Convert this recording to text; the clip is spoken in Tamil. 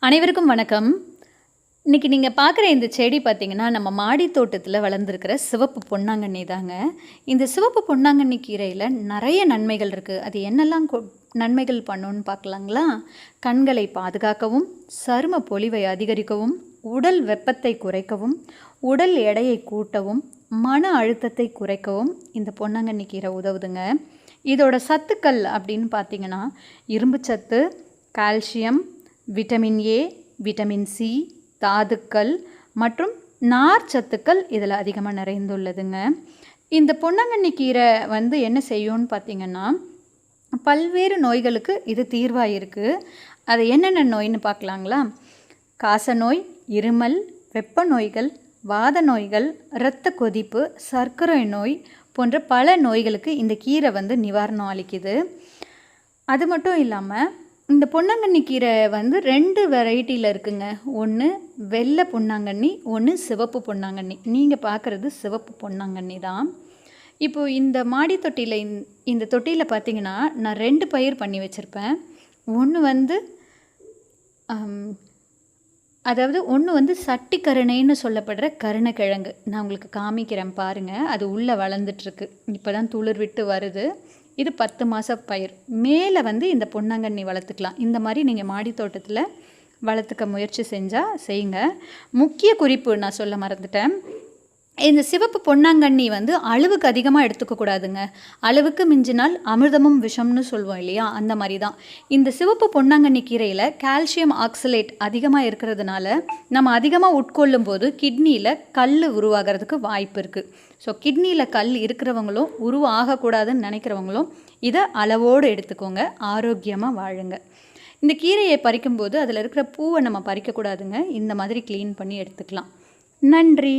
அனைவருக்கும் வணக்கம். இன்னைக்கு நீங்க பார்க்குற இந்த செடி பார்த்தீங்கன்னா, நம்ம மாடி தோட்டத்தில வளர்ந்திருக்கிற சிவப்பு பொன்னாங்கண்ணி தாங்க. இந்த சிவப்பு பொன்னாங்கண்ணி கீரையில நெறைய நன்மைகள் இருக்கு. அது என்னெல்லாம் நன்மைகள் பண்ணும்னு பார்க்கலாங்களா? கண்களை பாதுகாக்கவும், சரும பொலிவை அதிகரிக்கவும், உடல் வெப்பத்தை குறைக்கவும், உடல் எடையை கூட்டவும், மன அழுத்தத்தை குறைக்கவும் இந்த பொன்னாங்கண்ணி கீரை உதவுதுங்க. இதோட சத்துக்கள் அப்படின்னு பார்த்தீங்கன்னா, இரும்புச்சத்து, calcium, vitamin A, vitamin C, தாதுக்கள் மற்றும் நார் சத்துக்கள் இதில் அதிகமாக நிறைந்துள்ளதுங்க. இந்த பொன்னாங்கண்ணி கீரை என்ன செய்யும்னு பார்த்தீங்கன்னா, பல்வேறு நோய்களுக்கு இது தீர்வாக இருக்குது. அது என்னென்ன நோய்னு பார்க்கலாங்களா? காசநோய், இருமல், வெப்ப நோய்கள், வாத நோய்கள், இரத்த கொதிப்பு, சர்க்கரை நோய் போன்ற பல நோய்களுக்கு இந்த கீரை நிவாரணம் அளிக்குது. அது மட்டும் இல்லாமல் இந்த பொன்னாங்கண்ணி கீரை 2 வெரைட்டியில் இருக்குங்க. ஒன்று வெள்ளை பொன்னாங்கண்ணி, ஒன்று சிவப்பு பொன்னாங்கண்ணி. நீங்கள் பார்க்குறது சிவப்பு பொன்னாங்கண்ணி தான். இப்போது இந்த மாடி தொட்டியில் இந்த தொட்டியில் பார்த்தீங்கன்னா, நான் 2 பயிர் பண்ணி வச்சுருப்பேன். ஒன்று ஒன்று சட்டி கருணைன்னு சொல்லப்படுற கருணைக்கிழங்கு. நான் உங்களுக்கு காமிக்கிறேன் பாருங்கள். அது உள்ளே வளர்ந்துட்டுருக்கு. இப்போ தான் துளிர் விட்டு வருது. இது 10 மாத பயிர். மேலே இந்த பொன்னாங்கண்ணி வளர்த்துக்கலாம். இந்த மாதிரி நீங்கள் மாடி தோட்டத்தில் வளர்த்துக்க முயற்சி செய்யுங்க. முக்கிய குறிப்பு நான் சொல்ல மறந்துட்டேன். இந்த சிவப்பு பொன்னாங்கண்ணி அளவுக்கு அதிகமாக எடுத்துக்கக்கூடாதுங்க. அளவுக்கு மிஞ்சினால் அமிர்தமும் விஷம்னு சொல்லுவோம் இல்லையா? அந்த மாதிரி தான். இந்த சிவப்பு பொன்னாங்கண்ணி கீரையில் கால்சியம் ஆக்சலேட் அதிகமாக இருக்கிறதுனால நம்ம அதிகமாக உட்கொள்ளும் போது கிட்னியில் கல் உருவாகிறதுக்கு வாய்ப்பு இருக்குது. ஸோ கிட்னியில் கல் இருக்கிறவங்களும் உருவாகக்கூடாதுன்னு நினைக்கிறவங்களும் இதை அளவோடு எடுத்துக்கோங்க. ஆரோக்கியமாக வாழுங்க. இந்த கீரையை பறிக்கும்போது அதில் இருக்கிற பூவை நம்ம பறிக்கக்கூடாதுங்க. இந்த மாதிரி க்ளீன் பண்ணி எடுத்துக்கலாம். நன்றி.